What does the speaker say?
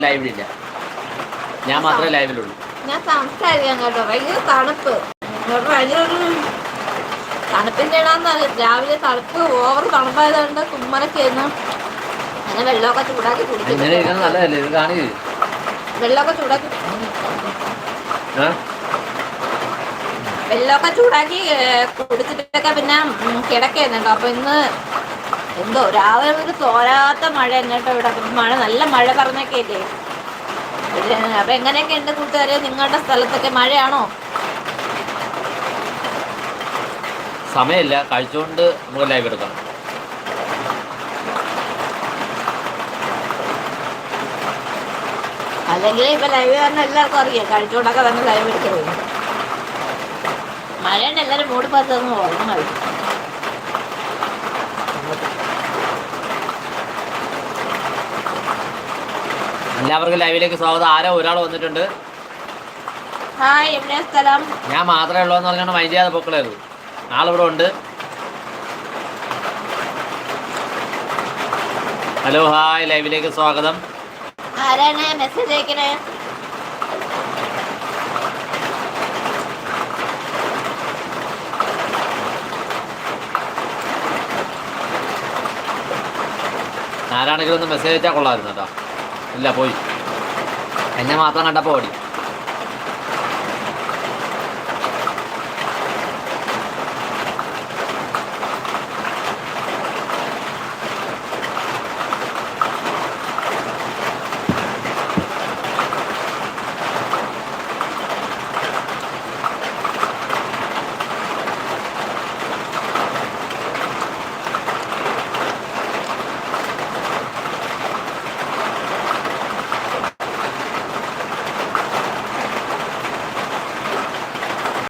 ലൈവിലില്ല, ഞാൻ മാത്രമേ ലൈവിലുള്ളൂ. ഞാൻ സംസാരിക്കാൻ കേട്ടോ. ഭയങ്കര തണുപ്പ്, തണുപ്പിന്റെ ഇടാന്ന് രാവിലെ തണുപ്പ് ഓവർ തണുപ്പായതുകൊണ്ട് കുമ്മനൊക്കെയായിരുന്നു. അങ്ങനെ വെള്ളമൊക്കെ ചൂടാക്കി കുടിക്കും. നല്ലതല്ലേ ഇത് കാണി, വെള്ളമൊക്കെ ചൂടാക്കി കുടിച്ചിട്ടൊക്കെ പിന്നെ കിടക്കുന്നുണ്ടോ. അപ്പൊ ഇന്ന് എന്തോ രാവിലെ ഒരു തോരാത്ത മഴ എന്നിട്ടോ ഇവിടെ. നല്ല മഴ പറഞ്ഞൊക്കെയല്ലേ. അപ്പൊ എങ്ങനെയൊക്കെ ഉണ്ട് കൂട്ടുകാരെ, നിങ്ങളുടെ സ്ഥലത്തൊക്കെ മഴയാണോ? സമയമില്ല, കഴിച്ചുകൊണ്ട് നമുക്ക് ലൈവ് എടുക്കാം. അല്ലെങ്കിൽ ഇപ്പൊ ലൈവ് തന്നെ എല്ലാവർക്കും അറിയാം, കഴിച്ചുകൊണ്ടൊക്കെ തന്നെ ലൈവ് എടുക്കുന്നത്. മഴയുണ്ട്, എല്ലാവരും മൂടി പാത്തൊന്ന് ഓർമ്മ കഴിക്കും. എല്ലാവർക്കും ലൈവിലേക്ക് സ്വാഗതം. ആരോ ഒരാൾ വന്നിട്ടുണ്ട്. ഹായ്, എവിടെയാ സ്ഥലം? ഞാൻ മാത്രമേ ഉള്ളൂ എന്ന് പറഞ്ഞാൽ മൈൻഡ് ചെയ്യാതെ പൊക്കളായിരുന്നു. ആളിവിടെ ഉണ്ട്. ഹലോ, ഹായ്, ലൈവിലേക്ക് സ്വാഗതം. ആരാണ് മെസ്സേജ് അയക്കണേ? ആരാണെങ്കിലും ഒന്ന് മെസ്സേജ് അയച്ചാൽ കൊള്ളാമായിരുന്നു കേട്ടോ. ഇല്ല, പോയി. എന്നെ മാത്രം കണ്ടപ്പോൾ ഓടി.